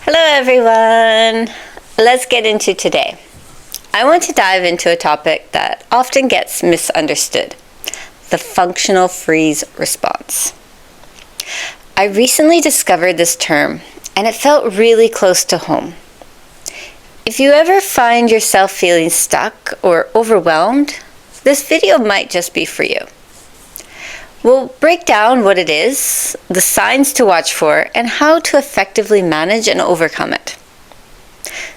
Hello everyone! Let's get into today. I want to dive into a topic that often gets misunderstood, the functional freeze response. I recently discovered this term and it felt really close to home. If you ever find yourself feeling stuck or overwhelmed, this video might just be for you. We'll break down what it is, the signs to watch for, and how to effectively manage and overcome it.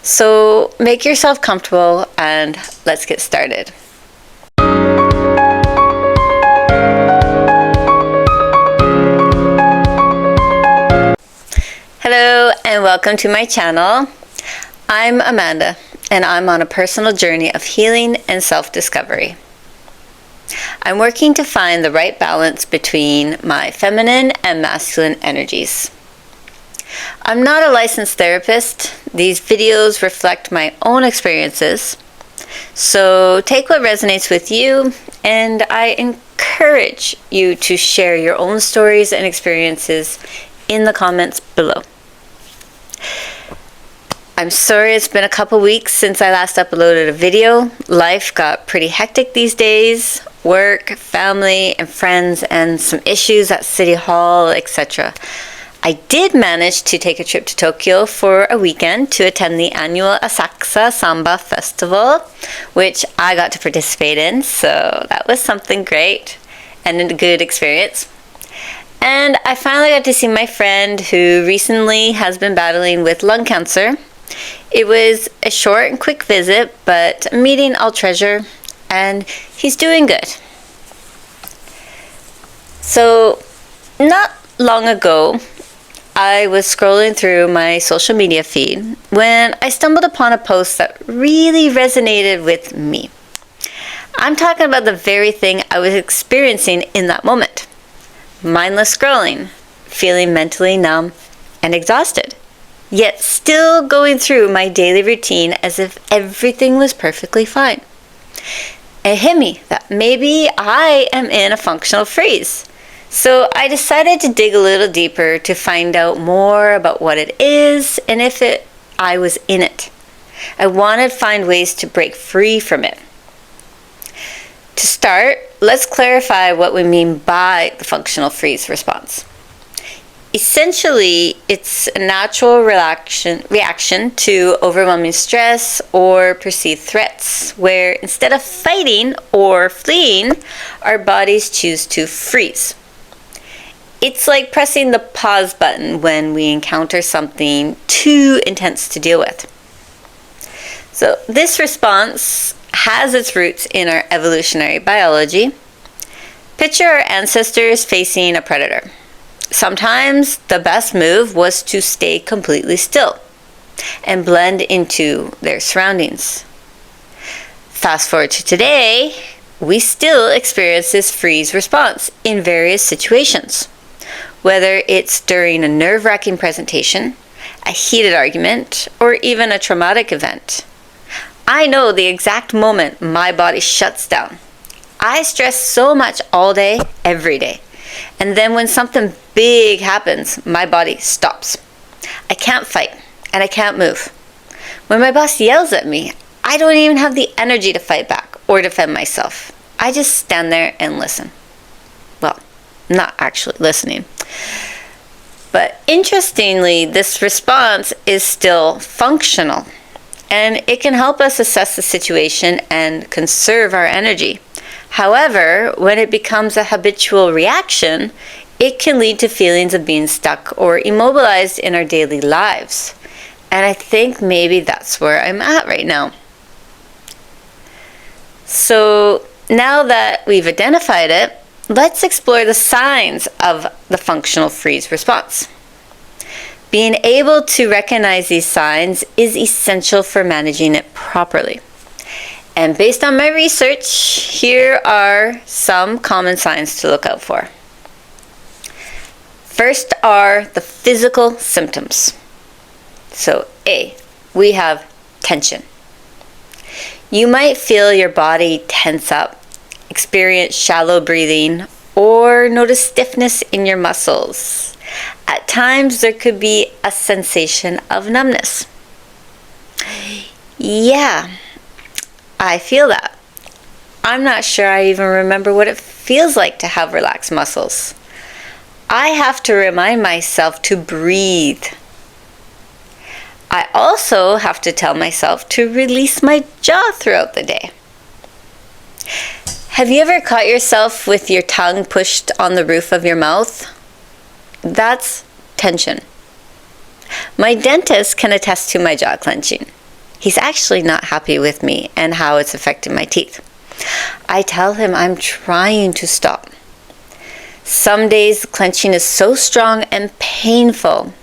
So make yourself comfortable and let's get started. Hello and welcome to my channel. I'm Amanda and I'm on a personal journey of healing and self-discovery. I'm working to find the right balance between my feminine and masculine energies. I'm not a licensed therapist. These videos reflect my own experiences. So take what resonates with you, and I encourage you to share your own stories and experiences in the comments below. I'm sorry it's been a couple weeks since I last uploaded a video. Life got pretty hectic these days. Work, family, and friends, and some issues at City Hall, etc. I did manage to take a trip to Tokyo for a weekend to attend the annual Asakusa Samba Festival, which I got to participate in, so that was something great and a good experience. And I finally got to see my friend who recently has been battling with lung cancer. It was a short and quick visit, but a meeting I'll treasure, and he's doing good. So, not long ago, I was scrolling through my social media feed when I stumbled upon a post that really resonated with me. I'm talking about the very thing I was experiencing in that moment. Mindless scrolling, feeling mentally numb and exhausted, yet still going through my daily routine as if everything was perfectly fine. It hit me that maybe I am in a functional freeze. So I decided to dig a little deeper to find out more about what it is and if I was in it. I wanted to find ways to break free from it. To start, let's clarify what we mean by the functional freeze response. Essentially, it's a natural reaction to overwhelming stress or perceived threats, where instead of fighting or fleeing, our bodies choose to freeze. It's like pressing the pause button when we encounter something too intense to deal with. So this response has its roots in our evolutionary biology. Picture our ancestors facing a predator. Sometimes the best move was to stay completely still and blend into their surroundings. Fast forward to today, we still experience this freeze response in various situations. Whether it's during a nerve-wracking presentation, a heated argument, or even a traumatic event. I know the exact moment my body shuts down. I stress so much all day, every day. And then when something big happens, my body stops. I can't fight, and I can't move. When my boss yells at me, I don't even have the energy to fight back or defend myself. I just stand there and listen. Well, not actually listening. But interestingly, this response is still functional, and it can help us assess the situation and conserve our energy. However, when it becomes a habitual reaction, it can lead to feelings of being stuck or immobilized in our daily lives. And I think maybe that's where I'm at right now. So now that we've identified it, let's explore the signs of the functional freeze response. Being able to recognize these signs is essential for managing it properly. And based on my research, here are some common signs to look out for. First are the physical symptoms. So A, we have tension. You might feel your body tense up, experience shallow breathing, or notice stiffness in your muscles. At times, there could be a sensation of numbness. Yeah, I feel that. I'm not sure I even remember what it feels like to have relaxed muscles. I have to remind myself to breathe. I also have to tell myself to release my jaw throughout the day. Have you ever caught yourself with your tongue pushed on the roof of your mouth? That's tension. My dentist can attest to my jaw clenching. He's actually not happy with me and how it's affecting my teeth. I tell him I'm trying to stop. Some days the clenching is so strong and painful.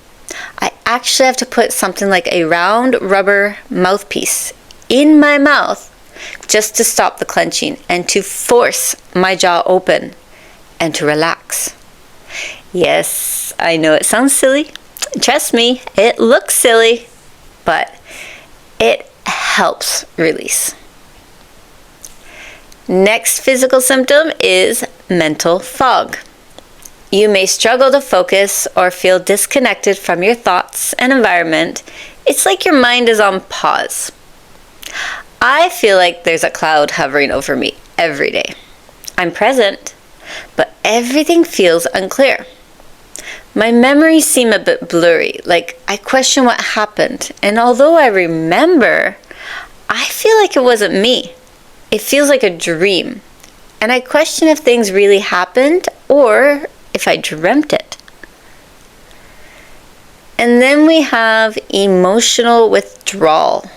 I actually have to put something like a round rubber mouthpiece in my mouth just to stop the clenching and to force my jaw open and to relax. Yes, I know it sounds silly. Trust me, it looks silly, but it helps release. Next physical symptom is mental fog. You may struggle to focus or feel disconnected from your thoughts and environment. It's like your mind is on pause. I feel like there's a cloud hovering over me every day. I'm present, but everything feels unclear. My memories seem a bit blurry, like I question what happened, and although I remember, I feel like it wasn't me. It feels like a dream, and I question if things really happened or if I dreamt it. And then we have emotional withdrawal.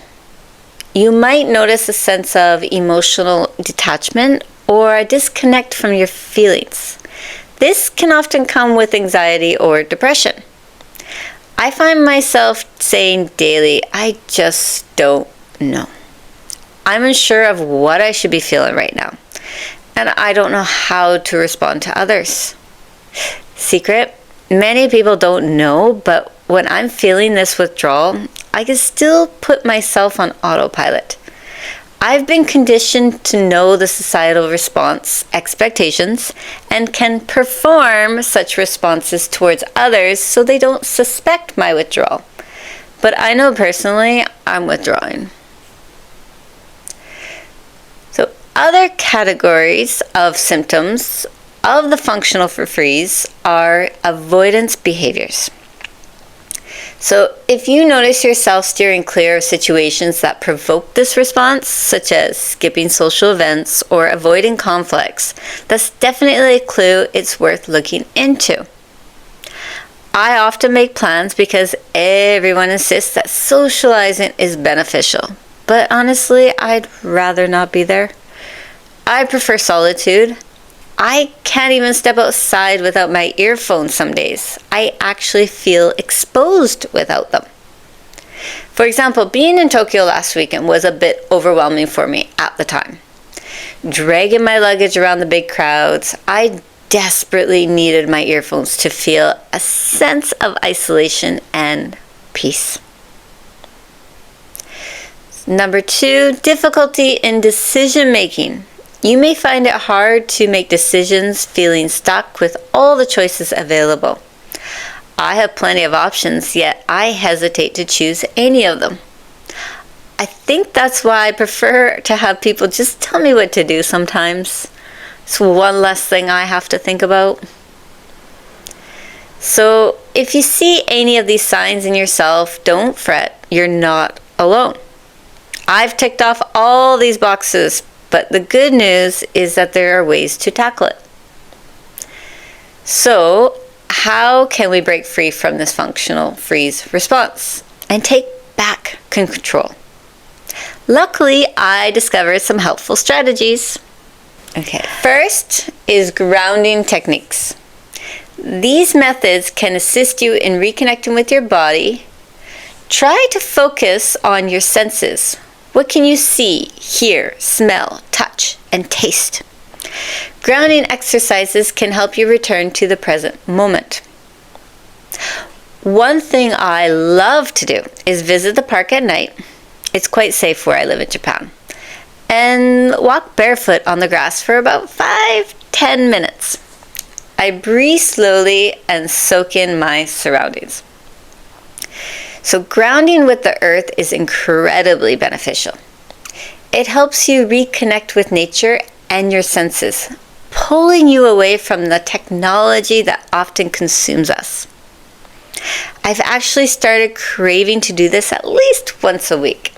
You might notice a sense of emotional detachment or a disconnect from your feelings. This can often come with anxiety or depression. I find myself saying daily, I just don't know. I'm unsure of what I should be feeling right now, and I don't know how to respond to others. Secret, many people don't know, but when I'm feeling this withdrawal, I can still put myself on autopilot. I've been conditioned to know the societal response expectations and can perform such responses towards others so they don't suspect my withdrawal. But I know personally I'm withdrawing. So other categories of symptoms of the functional freeze are avoidance behaviors. So if you notice yourself steering clear of situations that provoke this response, such as skipping social events or avoiding conflicts, that's definitely a clue it's worth looking into. I often make plans because everyone insists that socializing is beneficial, but honestly, I'd rather not be there. I prefer solitude. I can't even step outside without my earphones some days. I actually feel exposed without them. For example, being in Tokyo last weekend was a bit overwhelming for me at the time. Dragging my luggage around the big crowds, I desperately needed my earphones to feel a sense of isolation and peace. Number 2, difficulty in decision making. You may find it hard to make decisions feeling stuck with all the choices available. I have plenty of options, yet I hesitate to choose any of them. I think that's why I prefer to have people just tell me what to do sometimes. It's one less thing I have to think about. So if you see any of these signs in yourself, don't fret. You're not alone. I've ticked off all these boxes, but the good news is that there are ways to tackle it. So, how can we break free from this functional freeze response and take back control? Luckily, I discovered some helpful strategies. Okay, first is grounding techniques. These methods can assist you in reconnecting with your body. Try to focus on your senses. What can you see, hear, smell, touch, and taste? Grounding exercises can help you return to the present moment. One thing I love to do is visit the park at night. It's quite safe where I live in Japan. And walk barefoot on the grass for about 5-10 minutes. I breathe slowly and soak in my surroundings. So grounding with the earth is incredibly beneficial. It helps you reconnect with nature and your senses, pulling you away from the technology that often consumes us. I've actually started craving to do this at least once a week.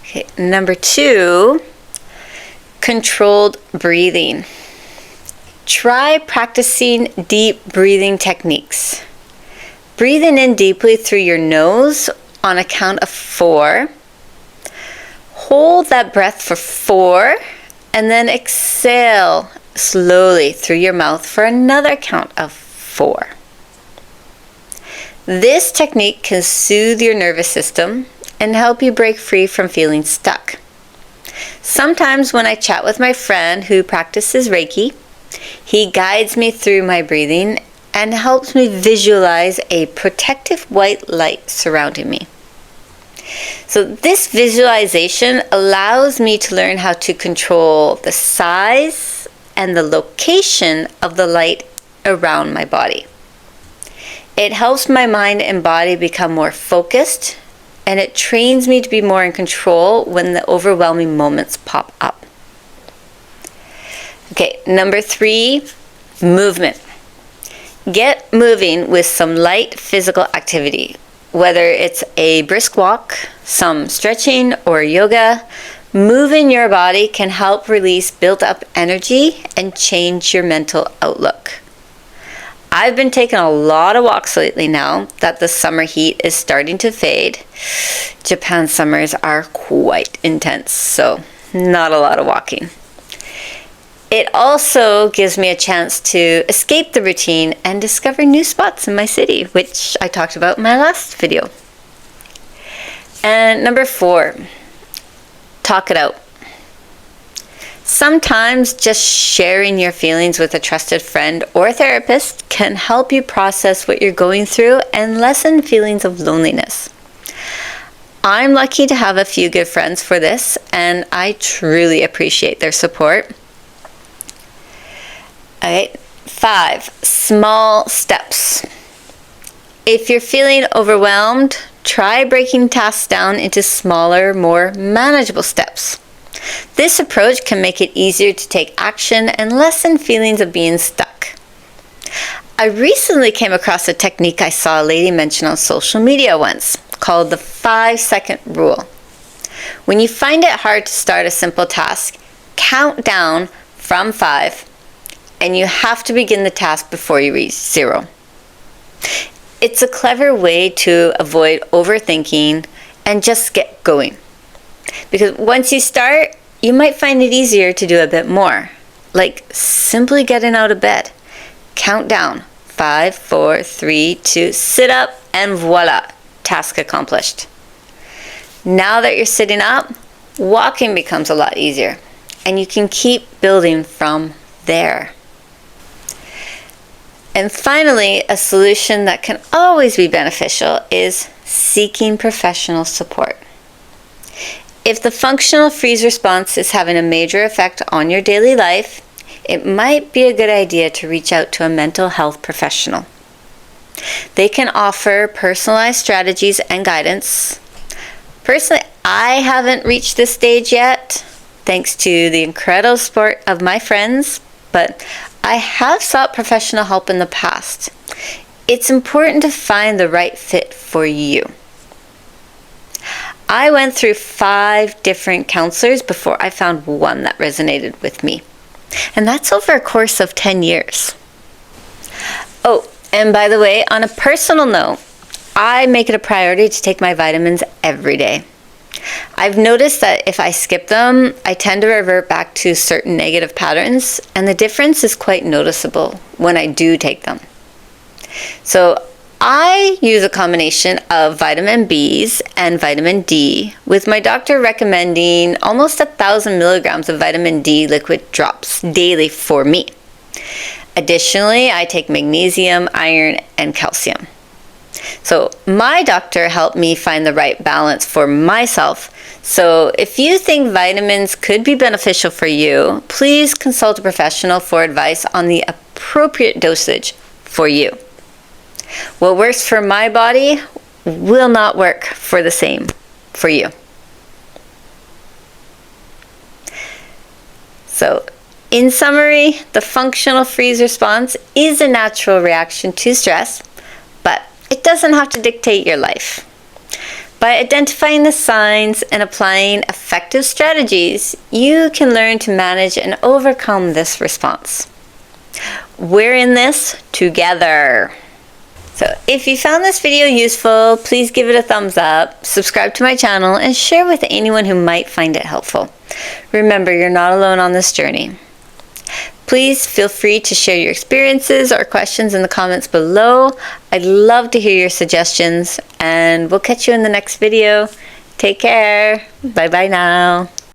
Okay, number 2, controlled breathing. Try practicing deep breathing techniques. Breathing in deeply through your nose on a count of 4. Hold that breath for 4, and then exhale slowly through your mouth for another count of 4. This technique can soothe your nervous system and help you break free from feeling stuck. Sometimes when I chat with my friend who practices Reiki, he guides me through my breathing and helps me visualize a protective white light surrounding me. So this visualization allows me to learn how to control the size and the location of the light around my body. It helps my mind and body become more focused, and it trains me to be more in control when the overwhelming moments pop up. Okay, number 3, movement. Get moving with some light physical activity. Whether it's a brisk walk, some stretching, or yoga, moving your body can help release built-up energy and change your mental outlook. I've been taking a lot of walks lately now that the summer heat is starting to fade. Japan's summers are quite intense, so not a lot of walking. It also gives me a chance to escape the routine and discover new spots in my city, which I talked about in my last video. And number 4, talk it out. Sometimes just sharing your feelings with a trusted friend or therapist can help you process what you're going through and lessen feelings of loneliness. I'm lucky to have a few good friends for this, and I truly appreciate their support. Okay, 5, small steps. If you're feeling overwhelmed, try breaking tasks down into smaller, more manageable steps. This approach can make it easier to take action and lessen feelings of being stuck. I recently came across a technique I saw a lady mention on social media once, called the 5-second rule. When you find it hard to start a simple task, count down from 5, and you have to begin the task before you reach 0. It's a clever way to avoid overthinking and just get going. Because once you start, you might find it easier to do a bit more, like simply getting out of bed. Count down, 5, 4, 3, 2, sit up, and voila, task accomplished. Now that you're sitting up, walking becomes a lot easier, and you can keep building from there. And finally, a solution that can always be beneficial is seeking professional support. If the functional freeze response is having a major effect on your daily life, it might be a good idea to reach out to a mental health professional. They can offer personalized strategies and guidance. Personally, I haven't reached this stage yet, thanks to the incredible support of my friends, but I have sought professional help in the past. It's important to find the right fit for you. I went through 5 different counselors before I found one that resonated with me. And that's over a course of 10 years. Oh, and by the way, on a personal note, I make it a priority to take my vitamins every day. I've noticed that if I skip them, I tend to revert back to certain negative patterns, and the difference is quite noticeable when I do take them. So I use a combination of vitamin B's and vitamin D, with my doctor recommending almost 1,000 milligrams of vitamin D liquid drops daily for me. Additionally, I take magnesium, iron, and calcium. So my doctor helped me find the right balance for myself. So if you think vitamins could be beneficial for you, please consult a professional for advice on the appropriate dosage for you. What works for my body will not work for the same for you. So, in summary, the functional freeze response is a natural reaction to stress, but it doesn't have to dictate your life. By identifying the signs and applying effective strategies, you can learn to manage and overcome this response. We're in this together. So if you found this video useful, please give it a thumbs up, subscribe to my channel, and share with anyone who might find it helpful. Remember, you're not alone on this journey. Please feel free to share your experiences or questions in the comments below. I'd love to hear your suggestions, and we'll catch you in the next video. Take care. Bye-bye now.